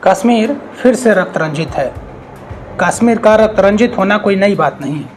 कश्मीर फिर से रक्त रंजित है। कश्मीर का रक्त रंजित होना कोई नई बात नहीं है,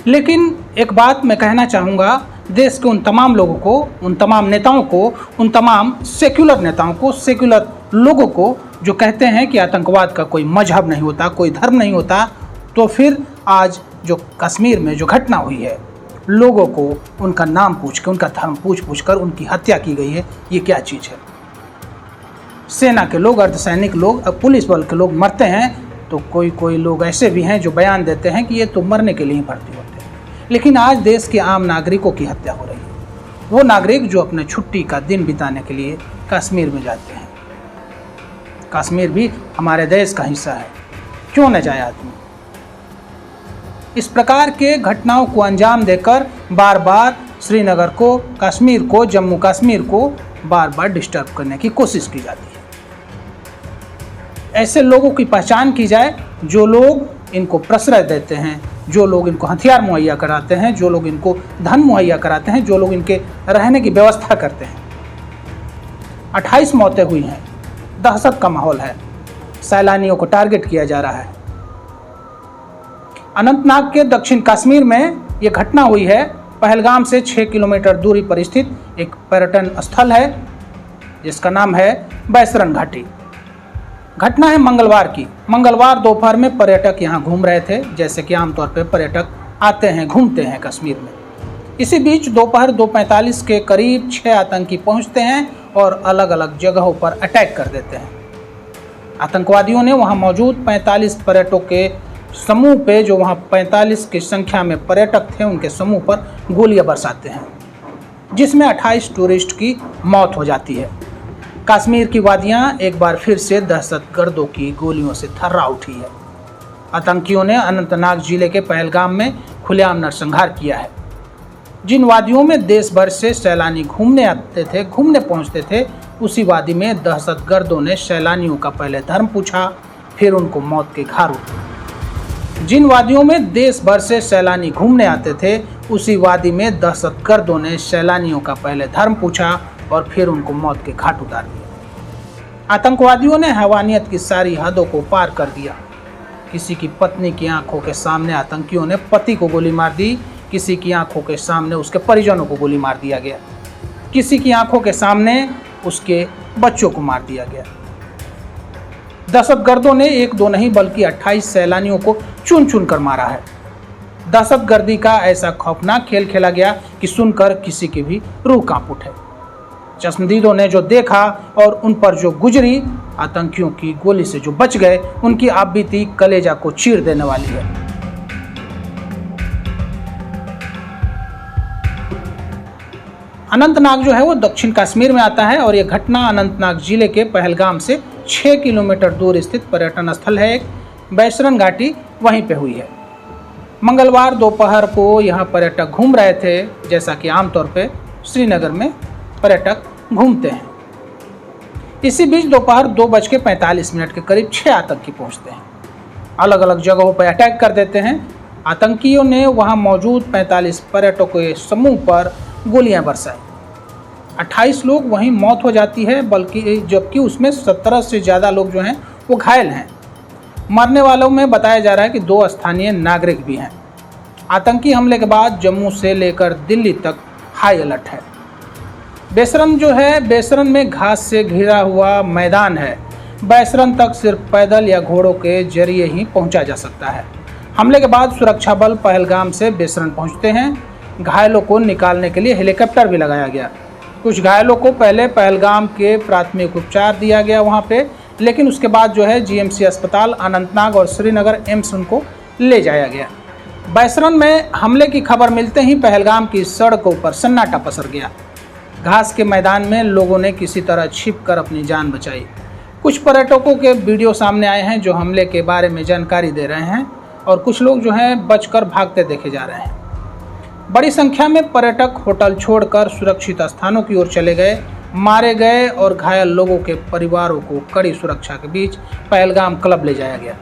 लेकिन एक बात मैं कहना चाहूँगा देश के उन तमाम लोगों को, उन तमाम नेताओं को, उन तमाम सेक्युलर नेताओं को, सेक्युलर लोगों को जो कहते हैं कि आतंकवाद का कोई मजहब नहीं होता, कोई धर्म नहीं होता, तो फिर आज जो कश्मीर में जो घटना हुई है, लोगों को उनका नाम पूछ के, उनका धर्म पूछ कर उनकी हत्या की गई है, ये क्या चीज़ है। सेना के लोग, अर्धसैनिक लोग, पुलिस बल के लोग मरते हैं तो कोई लोग ऐसे भी हैं जो बयान देते हैं कि ये तो मरने के लिए ही भर्ती होते हैं। लेकिन आज देश के आम नागरिकों की हत्या हो रही है। वो नागरिक जो अपने छुट्टी का दिन बिताने के लिए कश्मीर में जाते हैं। कश्मीर भी हमारे देश का हिस्सा है, क्यों न जाए आदमी। इस प्रकार के घटनाओं को अंजाम देकर बार बार श्रीनगर को, कश्मीर को, जम्मू कश्मीर को बार बार डिस्टर्ब करने की कोशिश की जाती है। ऐसे लोगों की पहचान की जाए जो लोग इनको प्रश्रय देते हैं, जो लोग इनको हथियार मुहैया कराते हैं, जो लोग इनको धन मुहैया कराते हैं, जो लोग इनके रहने की व्यवस्था करते हैं। 28 मौतें हुई हैं, दहशत का माहौल है, सैलानियों को टारगेट किया जा रहा है। अनंतनाग के दक्षिण कश्मीर में ये घटना हुई है। पहलगाम से 6 किलोमीटर दूरी पर स्थित एक पर्यटन स्थल है जिसका नाम है बैसरन घाटी। घटना है मंगलवार की। मंगलवार दोपहर में पर्यटक यहाँ घूम रहे थे, जैसे कि आमतौर पर पर्यटक आते हैं, घूमते हैं कश्मीर में। इसी बीच दोपहर 2:45 के करीब 6 आतंकी पहुँचते हैं और अलग अलग जगहों पर अटैक कर देते हैं। आतंकवादियों ने वहाँ मौजूद 45 पर्यटकों के समूह पे, जो वहाँ 45 की संख्या में पर्यटक थे, उनके समूह पर गोलियां बरसाते हैं, जिसमें 28 टूरिस्ट की मौत हो जाती है। कश्मीर की वादियाँ एक बार फिर से दहशतगर्दों की गोलियों से थर्रा उठी है। आतंकियों ने अनंतनाग जिले के पहलगाम में खुलेआम नरसंहार किया है। जिन वादियों में देश भर से सैलानी घूमने आते थे, घूमने पहुँचते थे, उसी वादी में दहशतगर्दों ने सैलानियों का पहले धर्म पूछा, फिर उनको मौत के घाट उतारा। जिन वादियों में देश भर से सैलानी घूमने आते थे, उसी वादी में दहशतगर्दों ने सैलानियों का पहले धर्म पूछा और फिर उनको मौत के घाट उतार दिया। आतंकवादियों ने हैवानियत की सारी हदों को पार कर दिया। किसी की पत्नी की आंखों के सामने आतंकियों ने पति को गोली मार दी, किसी की आंखों के सामने उसके परिजनों को गोली मार दिया गया, किसी की आंखों के सामने उसके बच्चों को मार दिया गया। दहशतगर्दों ने 1-2 नहीं बल्कि 28 सैलानियों को चुन चुन कर मारा है। दहशतगर्दी का ऐसा खौफनाक खेल खेला गया कि सुनकर किसी की भी रूह कांप उठे। चश्मदीदों ने जो देखा और उन पर जो गुजरी, आतंकियों की गोली से जो बच गए, उनकी आपबीती कलेजा को चीर देने वाली है। अनंतनाग जो है वो दक्षिण कश्मीर में आता है और यह घटना अनंतनाग जिले के पहलगाम से 6 किलोमीटर दूर स्थित पर्यटन स्थल है, एक बैसरन घाटी, वहीं पे हुई है। मंगलवार दोपहर को यहाँ पर्यटक घूम रहे थे, जैसा कि आमतौर पे श्रीनगर में पर्यटक घूमते हैं। इसी बीच दोपहर 2:45 के करीब 6 आतंकी पहुँचते हैं, अलग अलग जगहों पर अटैक कर देते हैं। आतंकियों ने वहाँ मौजूद 45 पर्यटकों के समूह पर गोलियां बरसाई। 28 लोग वहीं मौत हो जाती है, जबकि उसमें 17 से ज़्यादा लोग जो हैं वो घायल हैं। मरने वालों में बताया जा रहा है कि 2 स्थानीय नागरिक भी हैं। आतंकी हमले के बाद जम्मू से लेकर दिल्ली तक हाई अलर्ट है। बैसरन जो है, बैसरन में घास से घिरा हुआ मैदान है। बैसरन तक सिर्फ पैदल या घोड़ों के जरिए ही पहुंचा जा सकता है। हमले के बाद सुरक्षा बल पहलगाम से बैसरन पहुंचते हैं। घायलों को निकालने के लिए हेलीकॉप्टर भी लगाया गया। कुछ घायलों को पहले पहलगाम के प्राथमिक उपचार दिया गया वहाँ पे, लेकिन उसके बाद जो है जीएमसी अस्पताल, अनंतनाग और श्रीनगर एम्स उनको ले जाया गया। बैसरन में हमले की खबर मिलते ही पहलगाम की सड़कों पर सन्नाटा पसर गया। घास के मैदान में लोगों ने किसी तरह छिपकर अपनी जान बचाई। कुछ पर्यटकों के वीडियो सामने आए हैं जो हमले के बारे में जानकारी दे रहे हैं और कुछ लोग जो हैं बचकर भागते देखे जा रहे हैं। बड़ी संख्या में पर्यटक होटल छोड़कर सुरक्षित स्थानों की ओर चले गए। मारे गए और घायल लोगों के परिवारों को कड़ी सुरक्षा के बीच पहलगाम क्लब ले जाया गया।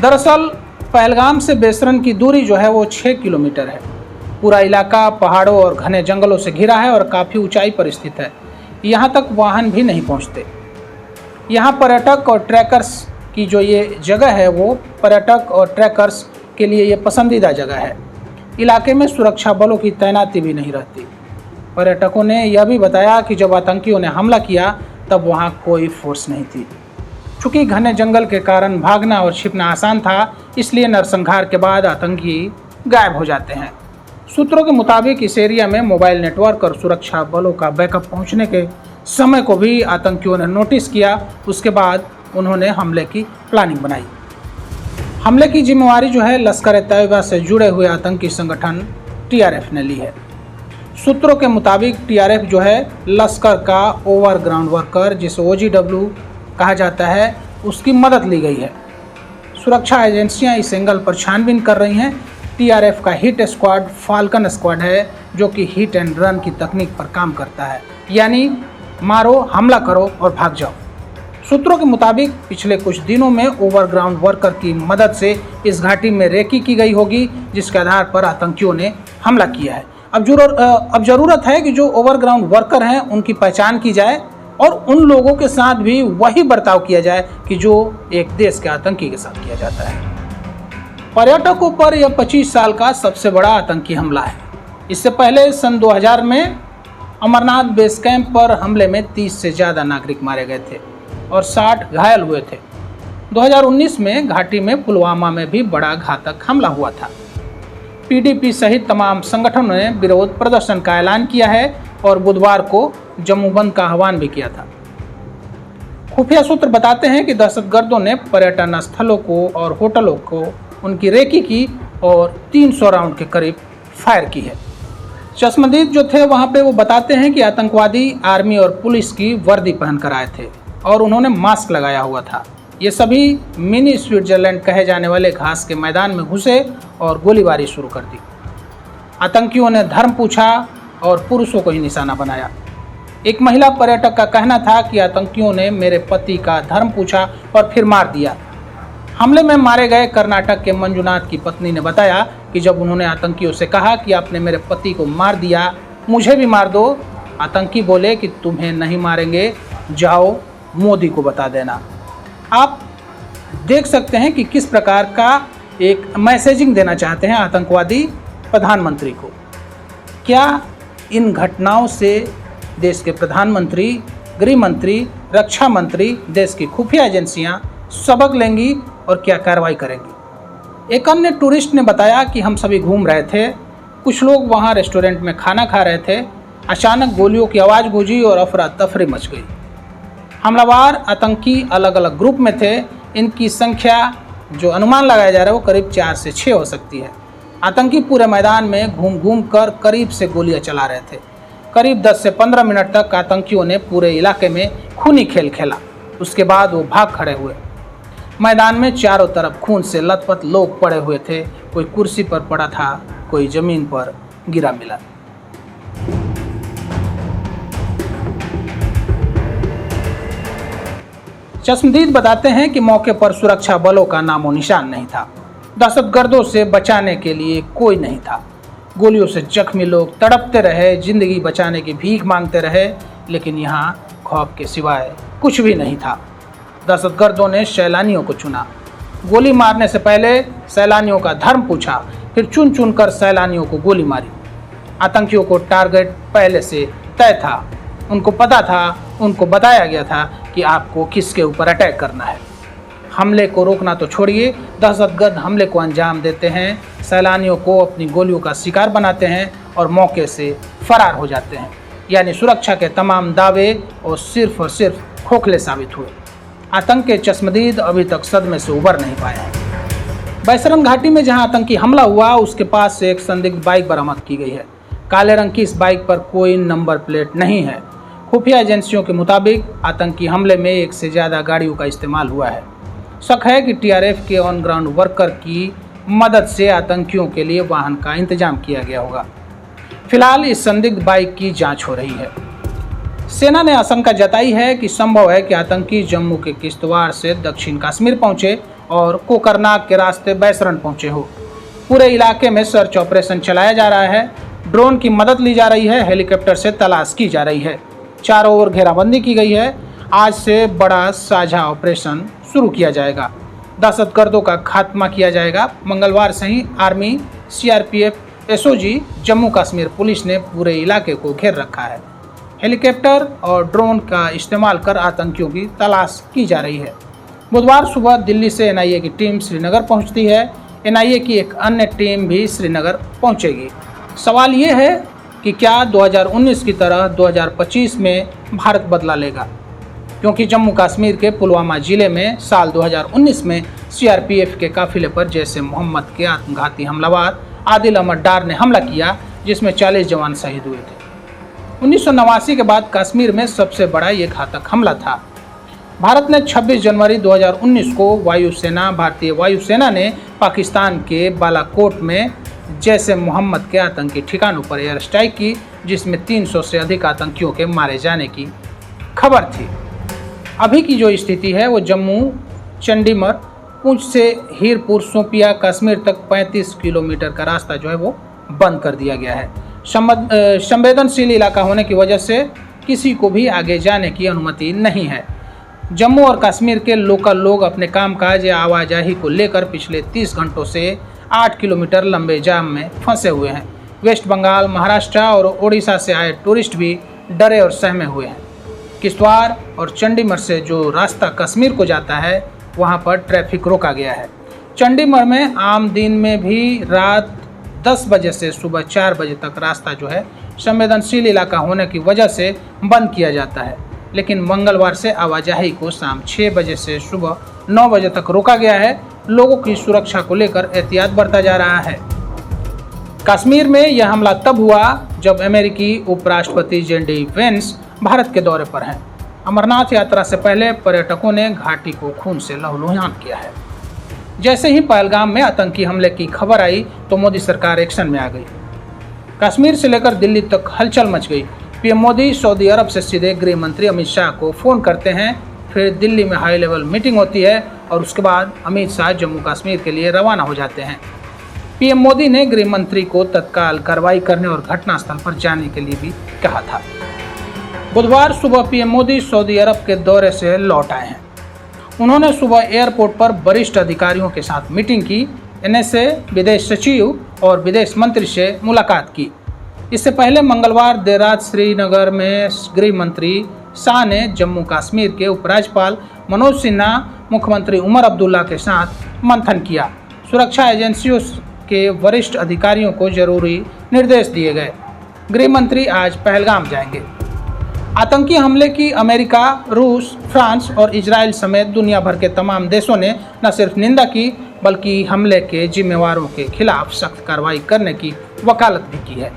दरअसल पहलगाम से बैसरन की दूरी जो है वो 6 किलोमीटर है। पूरा इलाका पहाड़ों और घने जंगलों से घिरा है और काफ़ी ऊंचाई पर स्थित है। यहाँ तक वाहन भी नहीं पहुँचते। यहाँ पर्यटक और ट्रैकर्स की जो ये जगह है वो पर्यटक और ट्रैकर्स के लिए ये पसंदीदा जगह है। इलाके में सुरक्षा बलों की तैनाती भी नहीं रहती। पर्यटकों ने यह भी बताया कि जब आतंकियों ने हमला किया तब वहाँ कोई फोर्स नहीं थी। चूँकि घने जंगल के कारण भागना और छिपना आसान था, इसलिए नरसंहार के बाद आतंकी गायब हो जाते हैं। सूत्रों के मुताबिक इस एरिया में मोबाइल नेटवर्क और सुरक्षा बलों का बैकअप पहुंचने के समय को भी आतंकियों ने नोटिस किया। उसके बाद उन्होंने हमले की प्लानिंग बनाई। हमले की जिम्मेवारी जो है लश्कर-ए-तैयबा से जुड़े हुए आतंकी संगठन टीआरएफ ने ली है। सूत्रों के मुताबिक टीआरएफ जो है लश्कर का ओवरग्राउंड वर्कर, जिसे OGW कहा जाता है, उसकी मदद ली गई है। सुरक्षा एजेंसियां इस एंगल पर छानबीन कर रही हैं। टीआरएफ का हिट स्क्वाड फाल्कन स्क्वाड है, जो कि हिट एंड रन की तकनीक पर काम करता है, यानी मारो, हमला करो और भाग जाओ। सूत्रों के मुताबिक पिछले कुछ दिनों में ओवरग्राउंड वर्कर की मदद से इस घाटी में रेकी की गई होगी, जिसके आधार पर आतंकियों ने हमला किया है। अब जरूरत है कि जो ओवरग्राउंड वर्कर हैं उनकी पहचान की जाए और उन लोगों के साथ भी वही बर्ताव किया जाए कि जो एक देश के आतंकी के साथ किया जाता है। पर्यटकों पर यह 25 साल का सबसे बड़ा आतंकी हमला है। इससे पहले सन 2000 में अमरनाथ बेस कैंप पर हमले में 30 से ज़्यादा नागरिक मारे गए थे और 60 घायल हुए थे। 2019 में घाटी में पुलवामा में भी बड़ा घातक हमला हुआ था। PDP सहित तमाम संगठनों ने विरोध प्रदर्शन का ऐलान किया है और बुधवार को जम्मू बंद का आह्वान भी किया था। खुफिया सूत्र बताते हैं कि दहशतगर्दों ने पर्यटन स्थलों को और होटलों को उनकी रेकी की और 300 राउंड के करीब फायर की है। चश्मदीद जो थे वहां पे वो बताते हैं कि आतंकवादी आर्मी और पुलिस की वर्दी पहनकर आए थे और उन्होंने मास्क लगाया हुआ था। ये सभी मिनी स्विट्जरलैंड कहे जाने वाले घास के मैदान में घुसे और गोलीबारी शुरू कर दी। आतंकियों ने धर्म पूछा और पुरुषों को ही निशाना बनाया। एक महिला पर्यटक का कहना था कि आतंकियों ने मेरे पति का धर्म पूछा और फिर मार दिया। हमले में मारे गए कर्नाटक के मंजुनाथ की पत्नी ने बताया कि जब उन्होंने आतंकियों से कहा कि आपने मेरे पति को मार दिया, मुझे भी मार दो, आतंकी बोले कि तुम्हें नहीं मारेंगे, जाओ मोदी को बता देना। आप देख सकते हैं कि किस प्रकार का एक मैसेजिंग देना चाहते हैं आतंकवादी प्रधानमंत्री को। क्या इन घटनाओं से देश के प्रधानमंत्री, गृह मंत्री, रक्षा मंत्री, देश की खुफिया एजेंसियां सबक लेंगी और क्या कार्रवाई करेंगी? एक अन्य टूरिस्ट ने बताया कि हम सभी घूम रहे थे, कुछ लोग वहां रेस्टोरेंट में खाना खा रहे थे, अचानक गोलियों की आवाज़ गूंजी और अफरा तफरी मच गई। हमलावर आतंकी अलग अलग ग्रुप में थे। इनकी संख्या जो अनुमान लगाया जा रहा है वो करीब 4 से 6 हो सकती है। आतंकी पूरे मैदान में घूम घूम कर करीब से गोलियां चला रहे थे। करीब 10 से 15 मिनट तक आतंकियों ने पूरे इलाके में खूनी खेल खेला। उसके बाद वो भाग खड़े हुए। मैदान में चारों तरफ खून से लथपथ लोग पड़े हुए थे। कोई कुर्सी पर पड़ा था, कोई जमीन पर गिरा मिला। चश्मदीद बताते हैं कि मौके पर सुरक्षा बलों का नामो निशान नहीं था। दहशतगर्दों से बचाने के लिए कोई नहीं था। गोलियों से जख्मी लोग तड़पते रहे, जिंदगी बचाने की भीख मांगते रहे, लेकिन यहाँ खौफ के सिवाय कुछ भी नहीं था। दहशतगर्दों ने सैलानियों को चुना। गोली मारने से पहले सैलानियों का धर्म पूछा, फिर चुन चुन कर सैलानियों को गोली मारी। आतंकियों को टारगेट पहले से तय था। उनको पता था, उनको बताया गया था कि आपको किसके ऊपर अटैक करना है। हमले को रोकना तो छोड़िए, दहशतगर्द हमले को अंजाम देते हैं, सैलानियों को अपनी गोलियों का शिकार बनाते हैं और मौके से फरार हो जाते हैं। यानी सुरक्षा के तमाम दावे और सिर्फ खोखले साबित हुए। आतंक के चश्मदीद अभी तक सदमे से उबर नहीं पाए हैं। बैसरन घाटी में जहां आतंकी हमला हुआ, उसके पास से एक संदिग्ध बाइक बरामद की गई है। काले रंग की इस बाइक पर कोई नंबर प्लेट नहीं है। खुफिया एजेंसियों के मुताबिक आतंकी हमले में 1 से ज़्यादा गाड़ियों का इस्तेमाल हुआ है। शक है कि टीआरएफ के ऑन ग्राउंड वर्कर की मदद से आतंकियों के लिए वाहन का इंतजाम किया गया होगा। फिलहाल इस संदिग्ध बाइक की जांच हो रही है। सेना ने आशंका जताई है कि संभव है कि आतंकी जम्मू के किश्तवाड़ से दक्षिण कश्मीर पहुंचे और कोकरनाग के रास्ते बैसरन पहुंचे हो। पूरे इलाके में सर्च ऑपरेशन चलाया जा रहा है। ड्रोन की मदद ली जा रही है, हेलीकॉप्टर से तलाश की जा रही है। चारों ओर घेराबंदी की गई है। आज से बड़ा साझा ऑपरेशन शुरू किया जाएगा। दहशतगर्दों का खात्मा किया जाएगा। मंगलवार से ही army, CRPF, SOG, Jammu Kashmir police ने पूरे इलाके को घेर रखा है। हेलीकॉप्टर और ड्रोन का इस्तेमाल कर आतंकियों की तलाश की जा रही है। बुधवार सुबह दिल्ली से एनआईए की टीम श्रीनगर पहुंचती है। एनआईए की एक अन्य टीम भी श्रीनगर पहुंचेगी। सवाल ये है कि क्या 2019 की तरह 2025 में भारत बदला लेगा, क्योंकि जम्मू कश्मीर के पुलवामा जिले में साल 2019 में सीआरपीएफ के काफिले पर जैसे मोहम्मद के आत्मघाती हमलावर आदिल अहमद डार ने हमला किया, जिसमें 40 जवान शहीद हुए थे। 1989 के बाद कश्मीर में सबसे बड़ा ये घातक हमला था। भारत ने 26 जनवरी 2019 को भारतीय वायुसेना ने पाकिस्तान के बालाकोट में जैसे मोहम्मद के आतंकी ठिकानों पर एयर स्ट्राइक की, जिसमें 300 से अधिक आतंकियों के मारे जाने की खबर थी। अभी की जो स्थिति है वो जम्मू, चंडीमर, पुंछ से हीरपुर, शोपिया, कश्मीर तक 35 किलोमीटर का रास्ता जो है वो बंद कर दिया गया है। संवेदनशील इलाका होने की वजह से किसी को भी आगे जाने की अनुमति नहीं है। जम्मू और कश्मीर के लोकल लोग अपने कामकाज या आवाजाही को लेकर पिछले 30 घंटों से 8 किलोमीटर लंबे जाम में फंसे हुए हैं। वेस्ट बंगाल, महाराष्ट्र और ओडिशा से आए टूरिस्ट भी डरे और सहमे हुए हैं। किश्तवाड़ और चंडीमर से जो रास्ता कश्मीर को जाता है, वहां पर ट्रैफिक रोका गया है। चंडीमर में आम दिन में भी रात 10 बजे से सुबह 4 बजे तक रास्ता जो है संवेदनशील इलाका होने की वजह से बंद किया जाता है, लेकिन मंगलवार से आवाजाही को शाम 6 बजे से सुबह 9 बजे तक रोका गया है। लोगों की सुरक्षा को लेकर एहतियात बरता जा रहा है। कश्मीर में यह हमला तब हुआ जब अमेरिकी उपराष्ट्रपति जेडी वेंस भारत के दौरे पर हैं। अमरनाथ यात्रा से पहले पर्यटकों ने घाटी को खून से लहूलुहान किया है। जैसे ही पहलगाम में आतंकी हमले की खबर आई तो मोदी सरकार एक्शन में आ गई। कश्मीर से लेकर दिल्ली तक हलचल मच गई। पीएम मोदी सऊदी अरब से सीधे गृह मंत्री अमित शाह को फ़ोन करते हैं, फिर दिल्ली में हाई लेवल मीटिंग होती है और उसके बाद अमित शाह जम्मू कश्मीर के लिए रवाना हो जाते हैं। पीएम मोदी ने गृह मंत्री को तत्काल कार्रवाई करने और घटनास्थल पर जाने के लिए भी कहा था। बुधवार सुबह पीएम मोदी सऊदी अरब के दौरे से लौट आए हैं। उन्होंने सुबह एयरपोर्ट पर वरिष्ठ अधिकारियों के साथ मीटिंग की, एनएसए, विदेश सचिव और विदेश मंत्री से मुलाकात की। इससे पहले मंगलवार देर रात श्रीनगर में गृह मंत्री शाह ने जम्मू कश्मीर के उपराज्यपाल मनोज सिन्हा, मुख्यमंत्री उमर अब्दुल्ला के साथ मंथन किया। सुरक्षा एजेंसियों के वरिष्ठ अधिकारियों को जरूरी निर्देश दिए गए। गृह मंत्री आज पहलगाम जाएंगे। आतंकी हमले की अमेरिका, रूस, फ्रांस और इजराइल समेत दुनिया भर के तमाम देशों ने न सिर्फ निंदा की बल्कि हमले के जिम्मेवारों के खिलाफ सख्त कार्रवाई करने की वकालत भी की है।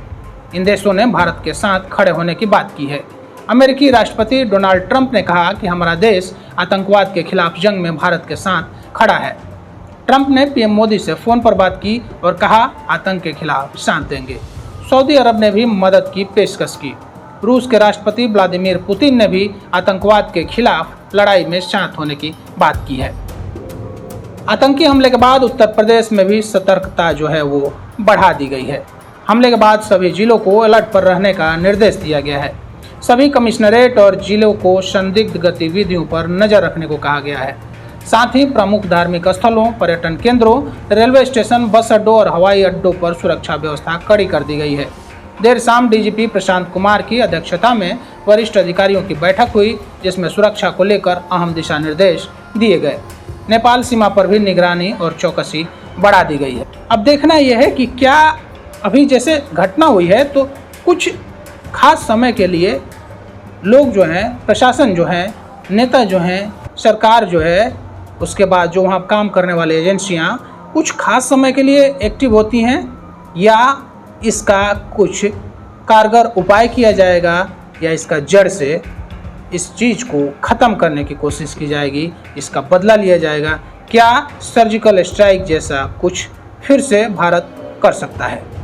इन देशों ने भारत के साथ खड़े होने की बात की है। अमेरिकी राष्ट्रपति डोनाल्ड ट्रंप ने कहा कि हमारा देश आतंकवाद के खिलाफ जंग में भारत के साथ खड़ा है। ट्रंप ने पीएम मोदी से फ़ोन पर बात की और कहा आतंक के खिलाफ साथ देंगे। सऊदी अरब ने भी मदद की पेशकश की। रूस के राष्ट्रपति व्लादिमीर पुतिन ने भी आतंकवाद के खिलाफ लड़ाई में साथ होने की बात की है। आतंकी हमले के बाद उत्तर प्रदेश में भी सतर्कता जो है वो बढ़ा दी गई है। हमले के बाद सभी जिलों को अलर्ट पर रहने का निर्देश दिया गया है। सभी कमिश्नरेट और जिलों को संदिग्ध गतिविधियों पर नजर रखने को कहा गया है। साथ ही प्रमुख धार्मिक स्थलों, पर्यटन केंद्रों, रेलवे स्टेशन, बस अड्डों और हवाई अड्डों पर सुरक्षा व्यवस्था कड़ी कर दी गई है। देर शाम डीजीपी प्रशांत कुमार की अध्यक्षता में वरिष्ठ अधिकारियों की बैठक हुई, जिसमें सुरक्षा को लेकर अहम दिशा निर्देश दिए गए। नेपाल सीमा पर भी निगरानी और चौकसी बढ़ा दी गई है। अब देखना यह है कि क्या अभी जैसे घटना हुई है तो कुछ खास समय के लिए लोग जो हैं, प्रशासन जो है, नेता जो हैं, सरकार जो है, उसके बाद जो वहाँ काम करने वाली एजेंसियाँ कुछ खास समय के लिए एक्टिव होती हैं, या इसका कुछ कारगर उपाय किया जाएगा, या इसका जड़ से इस चीज़ को ख़त्म करने की कोशिश की जाएगी, इसका बदला लिया जाएगा। क्या सर्जिकल स्ट्राइक जैसा कुछ फिर से भारत कर सकता है?